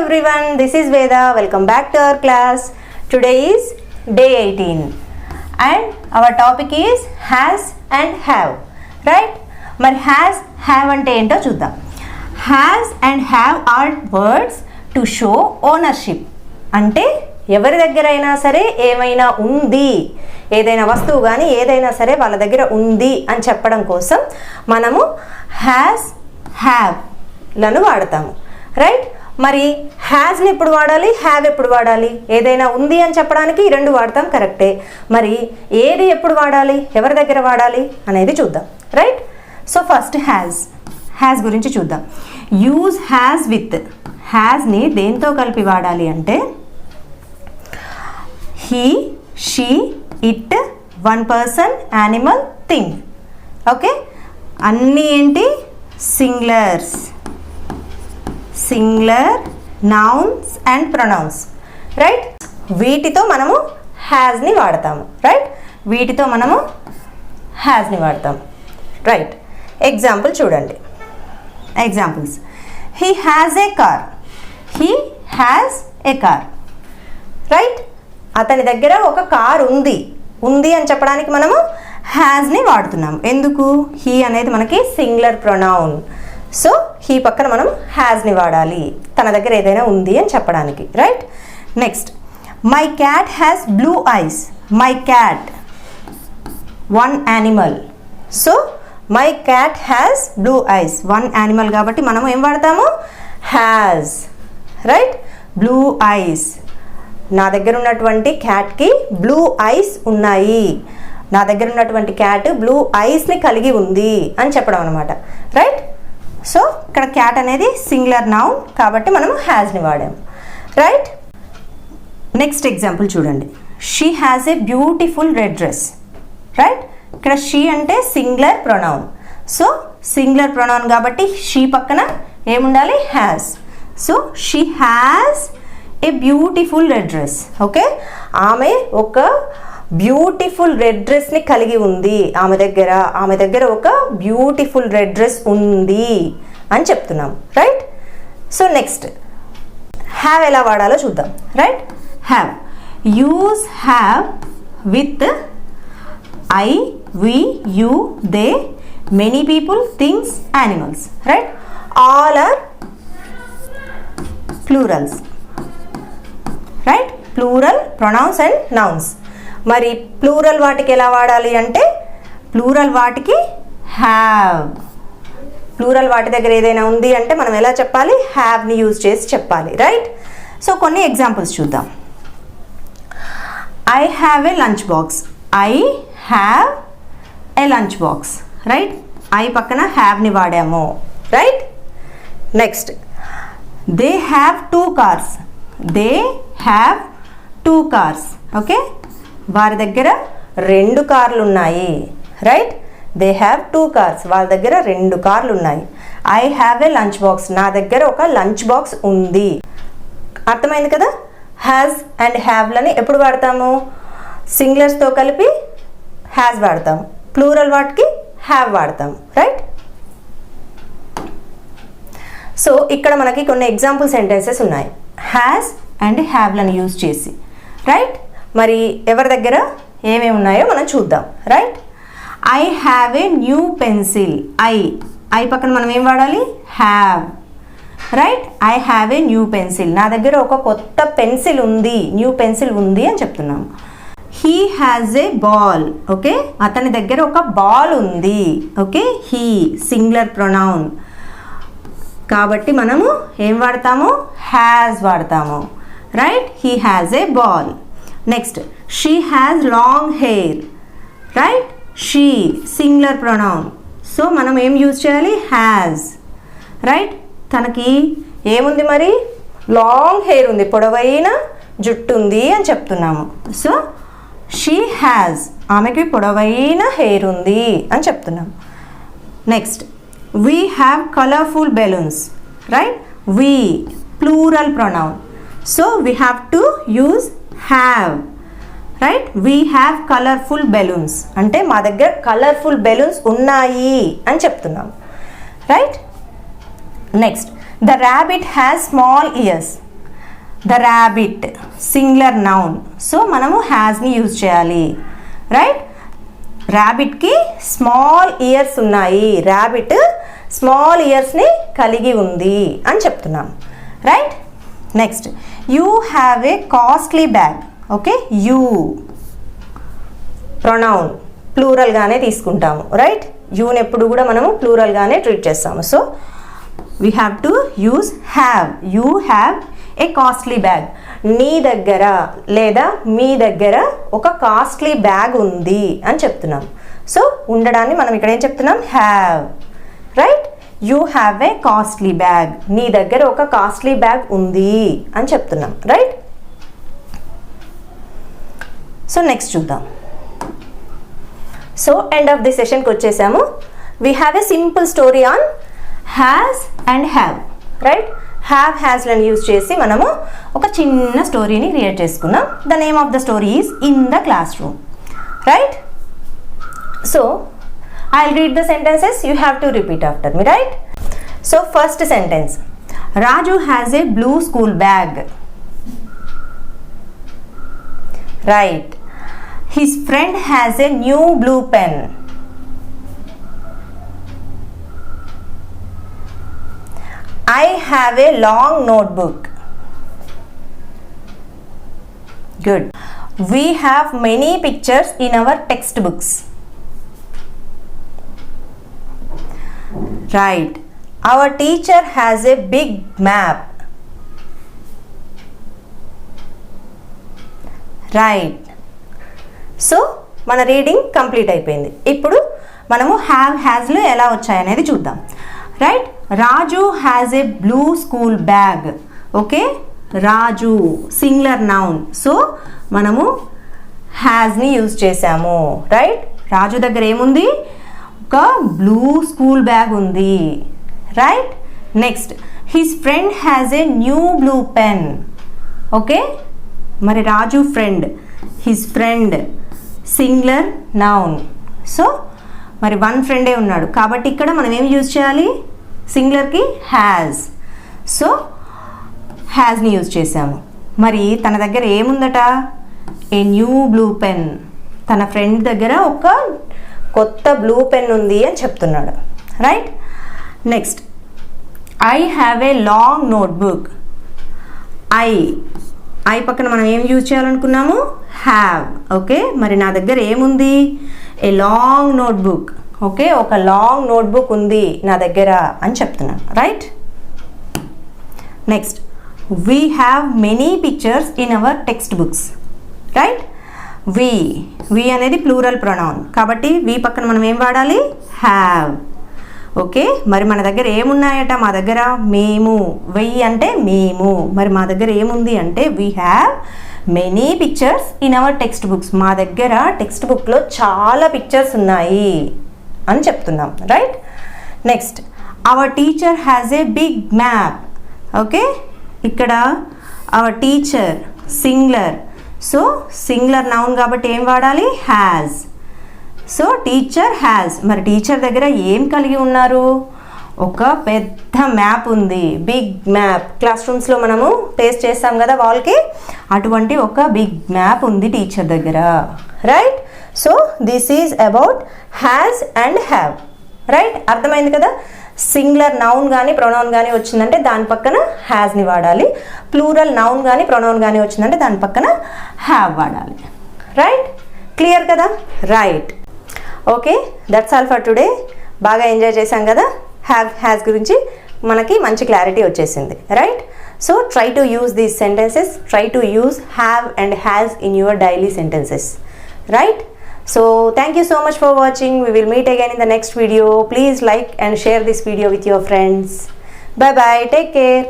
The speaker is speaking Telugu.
everyone, this is Veda. Welcome back to our class. Today is day 18 and our topic is has and have. Right? మరి has, have అంటే ఏంటో చూద్దాం. Has and have are words to show ownership. అంటే ఎవరి దగ్గర అయినా సరే ఏమైనా ఉంది, ఏదైనా వస్తువు కానీ ఏదైనా సరే వాళ్ళ దగ్గర ఉంది అని చెప్పడం కోసం మనము has, have లను వాడతాము. రైట్? మరి హ్యాజ్ని ఎప్పుడు వాడాలి, హ్యావ్ ఎప్పుడు వాడాలి? ఏదైనా ఉంది అని చెప్పడానికి ఈ రెండు వాడతాం, కరెక్టే. మరి ఏది ఎప్పుడు వాడాలి, ఎవరి దగ్గర వాడాలి అనేది చూద్దాం. రైట్? సో ఫస్ట్ హ్యాజ్ గురించి చూద్దాం. Use has with. హ్యాజ్ని దేంతో కలిపి వాడాలి అంటే he, she, it, one person, animal, thing. Okay, అన్నీ ఏంటి? Singulars, singular nouns and pronouns. Right? వీటితో మనము హ్యాజ్ని వాడతాము. రైట్? వీటితో మనము హ్యాజ్ని వాడతాము. రైట్? ఎగ్జాంపుల్ చూడండి. Examples: he has a car. He has a car. Right? అతని దగ్గర ఒక కార్ ఉంది. ఉంది అని చెప్పడానికి మనము హ్యాజ్ని వాడుతున్నాము. ఎందుకు? హీ అనేది మనకి సింగులర్ ప్రొనౌన్. సో హీ పక్కన మనం హ్యాజ్ని వాడాలి, తన దగ్గర ఏదైనా ఉంది అని చెప్పడానికి. Right? Next, my cat has blue ice. My cat one animal. So my cat has blue ice, one animal కాబట్టి మనం ఏం వాడతాము? హ్యాజ్. రైట్? Blue ice. నా దగ్గర ఉన్నటువంటి క్యాట్కి బ్లూ ఐస్ ఉన్నాయి. నా దగ్గర ఉన్నటువంటి క్యాట్ బ్లూ ఐస్ని కలిగి ఉంది అని చెప్పడం అనమాట. రైట్? సో ఇక్కడ క్యాట్ అనేది సింగులర్ నౌన్ కాబట్టి మనము హ్యాజ్ని వాడాము. రైట్? నెక్స్ట్ ఎగ్జాంపుల్ చూడండి. She has a beautiful red dress. Right? ఇక్కడ షీ అంటే singular pronoun. So singular pronoun కాబట్టి షీ పక్కన ఏముండాలి? Has. So she has a beautiful red dress. Okay, ఆమె ఒక బ్యూటిఫుల్ రెడ్ డ్రెస్ని కలిగి ఉంది. ఆమె దగ్గర ఒక బ్యూటిఫుల్ రెడ్ డ్రెస్ ఉంది అని చెప్తున్నాం. రైట్? సో నెక్స్ట్, హ్యావ్ ఎలా వాడాలో చూద్దాం. Right? Have. Use have with I, we, you, they, many people, things, animals. Right? All are plurals. Right? Plural pronouns and nouns. మరి ప్లూరల్ వాటికి ఎలా వాడాలి అంటే ప్లూరల్ వాటికి హ్యావ్. ప్లూరల్ వాటి దగ్గర ఏదైనా ఉంది అంటే మనం ఎలా చెప్పాలి? హ్యావ్ని యూజ్ చేసి చెప్పాలి. రైట్? సో కొన్ని ఎగ్జాంపుల్స్ చూద్దాం. I have a lunch box. I have a lunch box. Right? I పక్కన హ్యావ్ని వాడాము. Right? Next, they have two cars. They have two cars. Okay, వారి దగ్గర రెండు కార్లు ఉన్నాయి. Right? They have two cars. వాళ్ళ దగ్గర రెండు కార్లు ఉన్నాయి. I have a lunch box. నా దగ్గర ఒక లంచ్ బాక్స్ ఉంది. అర్థమైంది కదా? హ్యాజ్ అండ్ హ్యావ్లని ఎప్పుడు వాడతాము? సింగులర్స్తో కలిపి హ్యాజ్ వాడతాము, ప్లూరల్ వాటికి హ్యావ్ వాడతాము. రైట్? సో ఇక్కడ మనకి కొన్ని ఎగ్జాంపుల్ సెంటెన్సెస్ ఉన్నాయి హ్యాజ్ అండ్ హ్యావ్లను యూజ్ చేసి. రైట్? మరి ఎవరి దగ్గర ఏమేమి ఉన్నాయో మనం చూద్దాం. Right? I have a new pencil. I పక్కన మనం ఏం వాడాలి? Have. Right? I have a new pencil. నా దగ్గర ఒక కొత్త పెన్సిల్ ఉంది, న్యూ పెన్సిల్ ఉంది అని చెప్తున్నాము. He has A ball. Okay, అతని దగ్గర ఒక బాల్ ఉంది. ఓకే, హీ సింగులర్ ప్రొనౌన్ కాబట్టి మనము ఏం వాడతాము? హ్యాజ్ వాడతాము. Right? He has A ball. Next, she has long hair. Right? She singular pronoun. So మనం ఏం యూజ్ చేయాలి? హ్యాజ్. రైట్? తనకి ఏముంది మరి? లాంగ్ హెయిర్ ఉంది, పొడవైన జుట్టు ఉంది అని చెప్తున్నాము. సో షీ హ్యాజ్, ఆమెకి పొడవైన హెయిర్ ఉంది అని చెప్తున్నాము. Next, we have colourful balloons. Right? We plural pronoun. So we have to use have. Right? We have colourful balloons అంటే మా దగ్గర కలర్ఫుల్ బెలూన్స్ ఉన్నాయి అని చెప్తున్నాం. Right? Next, the rabbit has small ears. The rabbit singular noun. So మనము హ్యాస్ని యూజ్ చేయాలి. రైట్, ర్యాబిట్కి స్మాల్ ఇయర్స్ ఉన్నాయి, ర్యాబిట్ స్మాల్ ఇయర్స్ని కలిగి ఉంది అని చెప్తున్నాం. Right, next you have a costly bag. Okay, you pronoun ప్లూరల్గానే తీసుకుంటాము. రైట్, యూని ఎప్పుడు కూడా మనము ప్లూరల్గానే ట్రీట్ చేస్తాము. So we have to use have. You have a costly bag. నీ దగ్గర లేదా మీ దగ్గర ఒక కాస్ట్లీ బ్యాగ్ ఉంది అని చెప్తున్నాం. సో ఉండడాన్ని మనం ఇక్కడ ఏం చెప్తున్నాం, have. Right, you have a costly bag. నీ దగ్గర ఒక కాస్ట్లీ బ్యాగ్ ఉంది అని చెప్తున్నాం. రైట్, సో నెక్స్ట్ చూద్దాం. సో ఎండ్ ఆఫ్ ది సెషన్కి వచ్చేసాము. We have a simple story on has and have. Right, have హ్యాస్లను యూజ్ చేసి మనము ఒక చిన్న స్టోరీని క్రియేట్ చేసుకున్నాం. The name of the story is in the classroom. Right, so I'll read the sentences, you have to repeat after me. Right, so first sentence, Raju has a blue school bag. Right, his friend has a new blue pen. I have a long notebook. Good, we have many pictures in our textbooks. Right, our teacher has a big map. Right, so మన రీడింగ్ కంప్లీట్ అయిపోయింది. ఇప్పుడు మనము హ్యావ్ హ్యాజ్లు ఎలా వచ్చాయనేది చూద్దాం. Right, Raju has a blue school bag. Okay, Raju singular noun. So మనము హ్యాజ్ని యూజ్ చేసాము. రైట్, రాజు దగ్గర ఏముంది, ఒక బ్లూ స్కూల్ బ్యాగ్ ఉంది. Right, next his friend has a new blue pen. Okay, మరి Raju friend, his friend singular noun. So మరి వన్ ఫ్రెండే ఉన్నాడు కాబట్టి ఇక్కడ మనం ఏం యూజ్ చేయాలి, సింగులర్కి హ్యాజ్. సో హ్యాజ్ని యూజ్ చేసాము. మరి తన దగ్గర ఏముందట, ఏ న్యూ బ్లూ పెన్. తన ఫ్రెండ్ దగ్గర ఒక కొత్త బ్లూ పెన్ ఉంది అని చెప్తున్నాడు. Right, next I have a long notebook. I పక్కన మనం ఏం యూజ్ చేయాలనుకున్నాము, హ్యావ్. ఓకే, మరి నా దగ్గర ఏముంది, ఏ లాంగ్ నోట్బుక్. ఓకే, ఒక లాంగ్ నోట్బుక్ ఉంది నా దగ్గర అని చెప్తున్నాను. Right, next we have many pictures in our textbooks. Right, we అనేది ప్లూరల్ ప్రొనౌన్ కాబట్టి వి పక్కన మనం ఏం వాడాలి, హ్యావ్. ఓకే, మరి మన దగ్గర ఏమున్నాయట, మా దగ్గర మేము. వెయ్యి అంటే మేము. మరి మా దగ్గర ఏముంది అంటే we have many pictures in our textbooks. మా దగ్గర టెక్స్ట్ బుక్లో చాలా పిక్చర్స్ ఉన్నాయి అని చెప్తున్నాం. Right, next our teacher has a big map. Okay, ఇక్కడ our teacher singular. So singular noun కాబట్టి ఏం వాడాలి, హ్యాజ్. So teacher has. మరి టీచర్ దగ్గర ఏం కలిగి ఉన్నారు, ఒక పెద్ద మ్యాప్ ఉంది, బిగ్ మ్యాప్. క్లాస్ రూమ్స్లో మనము పేస్ట్ చేస్తాం కదా వాల్కి, అటువంటి ఒక బిగ్ మ్యాప్ ఉంది టీచర్ దగ్గర. Right, so this is about has and have. Right, అర్థమైంది కదా. సింగులర్ నౌన్ కానీ ప్రొనౌన్ కానీ వచ్చిందంటే దాని పక్కన హ్యాజ్ని వాడాలి. ప్లూరల్ నౌన్ కానీ ప్రొనౌన్ కానీ వచ్చిందంటే దాని పక్కన హ్యావ్ వాడాలి. రైట్, క్లియర్ కదా. Right, okay, that's all for today. బాగా ఎంజాయ్ చేశాం కదా. హ్యావ్ హ్యాజ్ గురించి మనకి మంచి క్లారిటీ వచ్చేసింది. Right, so try to use these sentences. Try to use have and has in your daily sentences. Right, so thank you so much for watching. We will meet again in the next video. Please like and share this video with your friends. Bye bye, take care.